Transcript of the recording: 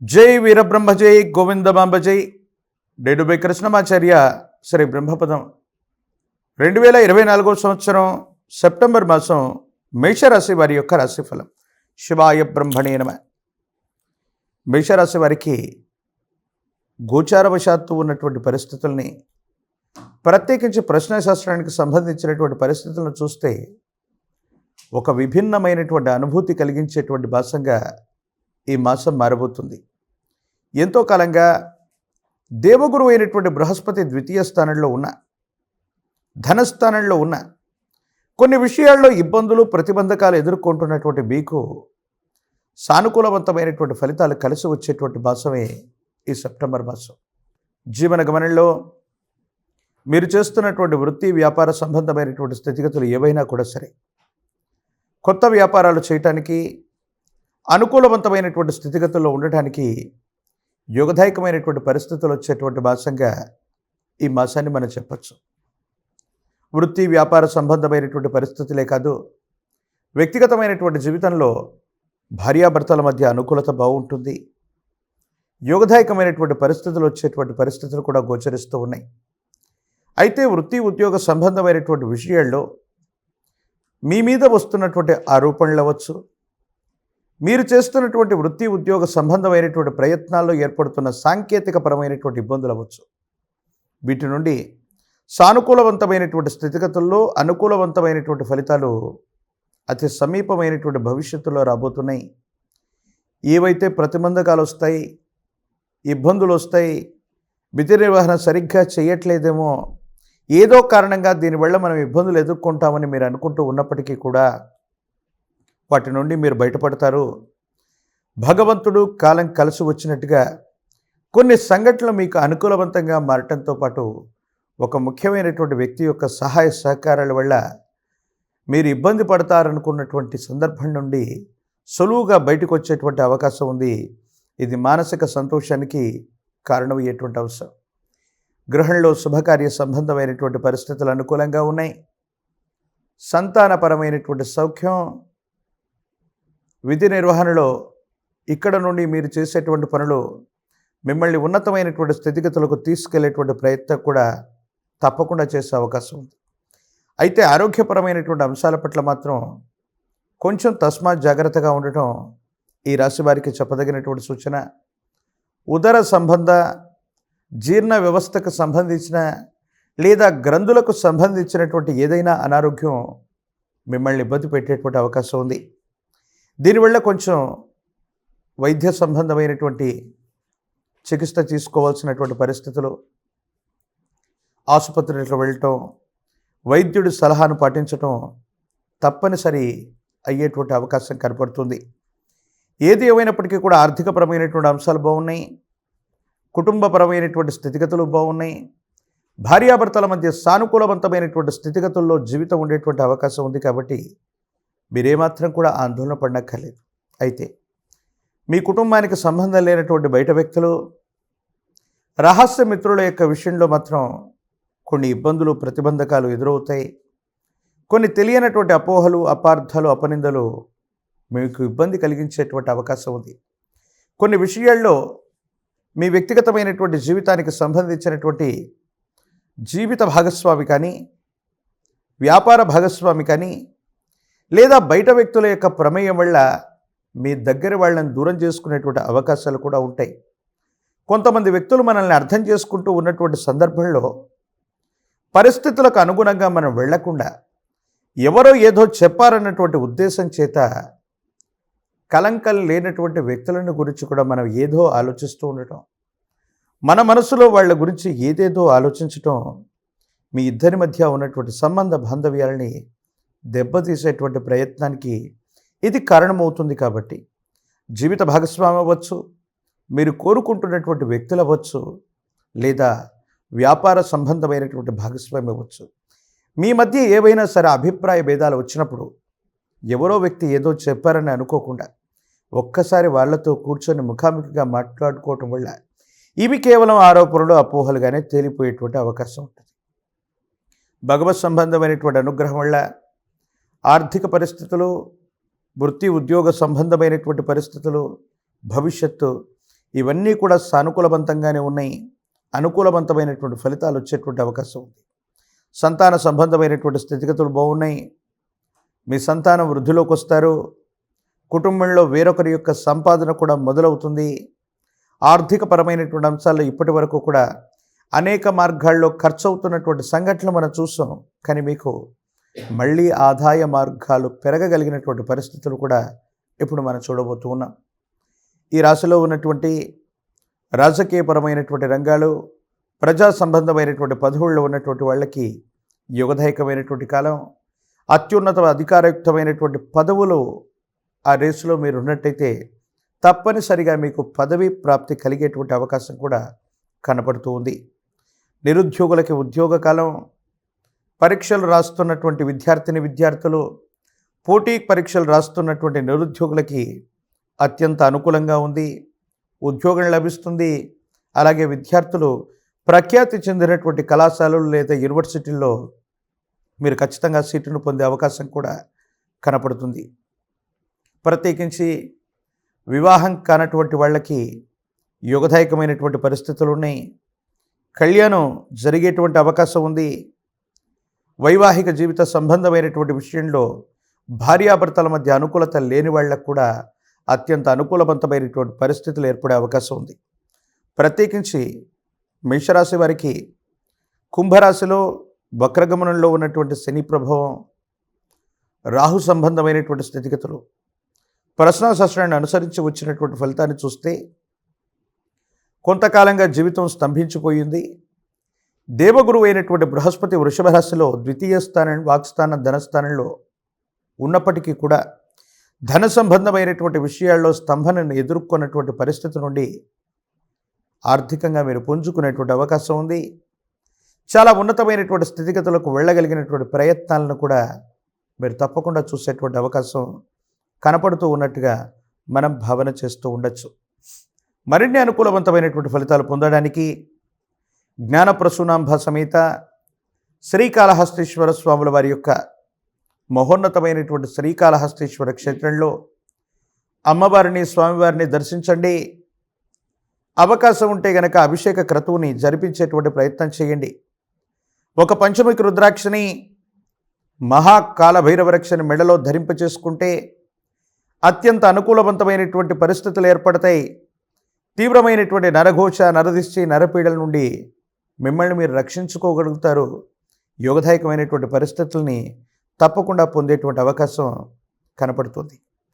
జై వీరబ్రహ్మ జై గోవిందమాంబ జై డేడుబై కృష్ణమాచార్య శ్రీ బ్రహ్మపదం 2024 సంవత్సరం సెప్టెంబర్ మాసం మేషరాశి వారి యొక్క రాశిఫలం. శివాయ బ్రహ్మణే నమ. మేషరాశి వారికి గోచారవశాత్తు ఉన్నటువంటి పరిస్థితుల్ని, ప్రత్యేకించి ప్రశ్నశాస్త్రానికి సంబంధించినటువంటి పరిస్థితులను చూస్తే ఒక విభిన్నమైనటువంటి అనుభూతి కలిగించేటువంటి మాసంగా ఈ మాసం మారబోతుంది. ఎంతో కాలంగా దేవగురువు అయినటువంటి బృహస్పతి ద్వితీయ స్థానంలో ఉన్న, ధనస్థానంలో ఉన్న, కొన్ని విషయాల్లో ఇబ్బందులు ప్రతిబంధకాలు ఎదుర్కొంటున్నటువంటి మీకు సానుకూలవంతమైనటువంటి ఫలితాలు కలిసి వచ్చేటువంటి మాసమే ఈ సెప్టెంబర్ మాసం. జీవన గమనంలో మీరు చేస్తున్నటువంటి వృత్తి వ్యాపార సంబంధమైనటువంటి స్థితిగతులు ఏవైనా కూడా సరే, కొత్త వ్యాపారాలు చేయటానికి, అనుకూలవంతమైనటువంటి స్థితిగతుల్లో ఉండటానికి యోగదాయకమైనటువంటి పరిస్థితులు వచ్చేటువంటి మాసంగా ఈ మాసాన్ని మనం చెప్పచ్చు. వృత్తి వ్యాపార సంబంధమైనటువంటి పరిస్థితులే కాదు, వ్యక్తిగతమైనటువంటి జీవితంలో భార్యాభర్తల మధ్య అనుకూలత బాగుంటుంది. యోగదాయకమైనటువంటి పరిస్థితులు వచ్చేటువంటి పరిస్థితులు కూడా గోచరిస్తూ ఉన్నాయి. అయితే వృత్తి ఉద్యోగ సంబంధమైనటువంటి విషయాల్లో మీ మీద వస్తున్నటువంటి ఆరోపణలు అవ్వచ్చు, మీరు చేస్తున్నటువంటి వృత్తి ఉద్యోగ సంబంధమైనటువంటి ప్రయత్నాల్లో ఏర్పడుతున్న సాంకేతిక పరమైనటువంటి ఇబ్బందులు అవ్వచ్చు. వీటి నుండి సానుకూలవంతమైనటువంటి స్థితిగతుల్లో అనుకూలవంతమైనటువంటి ఫలితాలు అతి సమీపమైనటువంటి భవిష్యత్తులో రాబోతున్నాయి. ఏవైతే ప్రతిబంధకాలు వస్తాయి, ఇబ్బందులు వస్తాయి, విధి నిర్వహణ సరిగ్గా చేయట్లేదేమో, ఏదో కారణంగా దీనివల్ల మనం ఇబ్బందులు ఎదుర్కొంటామని మీరు అనుకుంటూ ఉన్నప్పటికీ కూడా వాటి నుండి మీరు బయటపడతారు. భగవంతుడు కాలం కలిసి వచ్చినట్టుగా కొన్ని సంఘటనలు మీకు అనుకూలవంతంగా మారటంతో పాటు ఒక ముఖ్యమైనటువంటి వ్యక్తి యొక్క సహాయ సహకారాల వల్ల మీరు ఇబ్బంది పడతారనుకున్నటువంటి సందర్భం నుండి సులువుగా బయటకు వచ్చేటువంటి అవకాశం ఉంది. ఇది మానసిక సంతోషానికి కారణమయ్యేటువంటి అంశం. గృహంలో శుభకార్య సంబంధమైనటువంటి పరిస్థితులు అనుకూలంగా ఉన్నాయి. సంతానపరమైనటువంటి సౌఖ్యం, విధి నిర్వహణలో ఇక్కడ నుండి మీరు చేసేటువంటి పనులు మిమ్మల్ని ఉన్నతమైనటువంటి స్థితిగతులకు తీసుకెళ్లేటువంటి ప్రయత్నం కూడా తప్పకుండా చేసే అవకాశం ఉంది. అయితే ఆరోగ్యపరమైనటువంటి అంశాల పట్ల మాత్రం కొంచెం తస్మాత్ జాగ్రత్తగా ఉండటం ఈ రాశి వారికి చెప్పదగినటువంటి సూచన. ఉదర సంబంధ, జీర్ణ వ్యవస్థకు సంబంధించిన లేదా గ్రంథులకు సంబంధించినటువంటి ఏదైనా అనారోగ్యం మిమ్మల్ని ఇబ్బంది పెట్టేటువంటి అవకాశం ఉంది. దీనివల్ల కొంచెం వైద్య సంబంధమైనటువంటి చికిత్స తీసుకోవాల్సినటువంటి పరిస్థితులు, ఆసుపత్రికి వెళ్ళటం, వైద్యుడి సలహాను పాటించటం తప్పనిసరి అయ్యేటువంటి అవకాశం కనపడుతుంది. ఏది ఏమైనప్పటికీ కూడా ఆర్థికపరమైనటువంటి అంశాలు బాగున్నాయి, కుటుంబపరమైనటువంటి స్థితిగతులు బాగున్నాయి, భార్యాభర్తల మధ్య సానుకూలవంతమైనటువంటి స్థితిగతుల్లో జీవితం ఉండేటువంటి అవకాశం ఉంది. కాబట్టి మీరేమాత్రం కూడా ఆందోళన పడనక్కర్లేదు. అయితే మీ కుటుంబానికి సంబంధం లేనటువంటి బయట వ్యక్తులు, రహస్య మిత్రుల యొక్క విషయంలో మాత్రం కొన్ని ఇబ్బందులు ప్రతిబంధకాలు ఎదురవుతాయి. కొన్ని తెలియనటువంటి అపోహలు, అపార్థాలు, అపనిందలు మీకు ఇబ్బంది కలిగించేటువంటి అవకాశం ఉంది. కొన్ని విషయాల్లో మీ వ్యక్తిగతమైనటువంటి జీవితానికి సంబంధించినటువంటి జీవిత భాగస్వామి కానీ, వ్యాపార భాగస్వామి కానీ, లేదా బయట వ్యక్తుల యొక్క ప్రమేయం వల్ల మీ దగ్గర వాళ్ళని దూరం చేసుకునేటువంటి అవకాశాలు కూడా ఉంటాయి. కొంతమంది వ్యక్తులు మనల్ని అర్థం చేసుకుంటూ ఉన్నటువంటి సందర్భంలో పరిస్థితులకు అనుగుణంగా మనం వెళ్లకుండా ఎవరో ఏదో చెప్పారన్నటువంటి ఉద్దేశం చేత కలంకం లేనటువంటి వ్యక్తులను గురించి కూడా మనం ఏదో ఆలోచిస్తూ ఉండటం, మన మనసులో వాళ్ళ గురించి ఏదేదో ఆలోచించటం మీ ఇద్దరి మధ్య ఉన్నటువంటి సంబంధ బాంధవ్యాలని దెబ్బతీసేటువంటి ప్రయత్నానికి ఇది కారణమవుతుంది. కాబట్టి జీవిత భాగస్వామి అవ్వచ్చు, మీరు కోరుకుంటున్నటువంటి వ్యక్తులు అవ్వచ్చు, లేదా వ్యాపార సంబంధమైనటువంటి భాగస్వామి అవ్వచ్చు, మీ మధ్య ఏవైనా సరే అభిప్రాయ భేదాలు వచ్చినప్పుడు ఎవరో వ్యక్తి ఏదో చెప్పారని అనుకోకుండా ఒక్కసారి వాళ్ళతో కూర్చొని ముఖాముఖిగా మాట్లాడుకోవటం వల్ల ఇవి కేవలం ఆరోపణలు, అపోహలుగానే తేలిపోయేటువంటి అవకాశం ఉంటుంది. భగవత్ సంబంధమైనటువంటి అనుగ్రహం వల్ల ఆర్థిక పరిస్థితులు, వృత్తి ఉద్యోగ సంబంధమైనటువంటి పరిస్థితులు, భవిష్యత్తు ఇవన్నీ కూడా సానుకూలవంతంగానే ఉన్నాయి. అనుకూలవంతమైనటువంటి ఫలితాలు వచ్చేటువంటి అవకాశం ఉంది. సంతాన సంబంధమైనటువంటి స్థితిగతులు బాగున్నాయి. మీ సంతానం వృద్ధిలోకి వస్తారు. కుటుంబంలో వేరొకరి యొక్క సంపాదన కూడా మొదలవుతుంది. ఆర్థికపరమైనటువంటి అంశాల్లో ఇప్పటి వరకు కూడా అనేక మార్గాల్లో ఖర్చు అవుతున్నటువంటి సంఘటనలు మనం చూస్తాం. కానీ మీకు మళ్ళీ ఆదాయ మార్గాలు పెరగగలిగినటువంటి పరిస్థితులు కూడా ఇప్పుడు మనం చూడబోతూ ఉన్నాం. ఈ రాశిలో ఉన్నటువంటి రాజకీయపరమైనటువంటి రంగాలు, ప్రజా సంబంధమైనటువంటి పదవుల్లో ఉన్నటువంటి వాళ్ళకి యుగదాయకమైనటువంటి కాలం. అత్యున్నత అధికారయుక్తమైనటువంటి పదవులు ఆ రేసులో మీరు ఉన్నట్టయితే తప్పనిసరిగా మీకు పదవి ప్రాప్తి కలిగేటువంటి అవకాశం కూడా కనపడుతూ ఉంది. నిరుద్యోగులకి ఉద్యోగ కాలం. పరీక్షలు రాస్తున్నటువంటి విద్యార్థులు, పోటీ పరీక్షలు రాస్తున్నటువంటి నిరుద్యోగులకి అత్యంత అనుకూలంగా ఉంది. ఉద్యోగం లభిస్తుంది. అలాగే విద్యార్థులు ప్రఖ్యాతి చెందినటువంటి కళాశాలలు లేదా యూనివర్సిటీల్లో మీరు ఖచ్చితంగా సీటును పొందే అవకాశం కూడా కనపడుతుంది. ప్రత్యేకించి వివాహం కానటువంటి వాళ్ళకి యుగదాయకమైనటువంటి పరిస్థితులు ఉన్నాయి. కళ్యాణం జరిగేటువంటి అవకాశం ఉంది. వైవాహిక జీవిత సంబంధమైనటువంటి విషయంలో భార్యాభర్తల మధ్య అనుకూలత లేని వాళ్ళకు కూడా అత్యంత అనుకూలవంతమైనటువంటి పరిస్థితులు ఏర్పడే అవకాశం ఉంది. ప్రత్యేకించి మేషరాశి వారికి కుంభరాశిలో వక్రగమనంలో ఉన్నటువంటి శని ప్రభావం, రాహు సంబంధమైనటువంటి స్థితిగతులు, ప్రశ్నాశాస్త్రాన్ని అనుసరించి వచ్చినటువంటి ఫలితాన్ని చూస్తే కొంతకాలంగా జీవితం స్తంభించిపోయింది. దేవగురువు అయినటువంటి బృహస్పతి వృషభ రాశిలో ద్వితీయ స్థానం, వాక్స్థానం, ధనస్థానంలో ఉన్నప్పటికీ కూడా ధన సంబంధమైనటువంటి విషయాల్లో స్తంభనను ఎదుర్కొన్నటువంటి పరిస్థితి నుండి ఆర్థికంగా మీరు పుంజుకునేటువంటి అవకాశం ఉంది. చాలా ఉన్నతమైనటువంటి స్థితిగతులకు వెళ్ళగలిగినటువంటి ప్రయత్నాలను కూడా మీరు తప్పకుండా చూసేటువంటి అవకాశం కనపడుతూ ఉన్నట్టుగా మనం భావన చేస్తూ ఉండొచ్చు. మరిన్ని అనుకూలవంతమైనటువంటి ఫలితాలు పొందడానికి జ్ఞానప్రసూనాంబ సమేత శ్రీకాళహస్తీశ్వర స్వాముల వారి యొక్క మహోన్నతమైనటువంటి శ్రీకాళహస్తీశ్వర క్షేత్రంలో అమ్మవారిని, స్వామివారిని దర్శించండి. అవకాశం ఉంటే గనక అభిషేక క్రతువుని జరిపించేటువంటి ప్రయత్నం చేయండి. ఒక పంచముఖి రుద్రాక్షని, మహాకాలభైరవరక్షని మెడలో ధరింపచేసుకుంటే అత్యంత అనుకూలవంతమైనటువంటి పరిస్థితులు ఏర్పడతాయి. తీవ్రమైనటువంటి నరఘోష, నరదిష్టి, నరపీడల నుండి మిమ్మల్ని మీరు రక్షించుకోగలుగుతారు. యోగదాయకమైనటువంటి పరిస్థితుల్ని తప్పకుండా పొందేటువంటి అవకాశం కనపడుతుంది.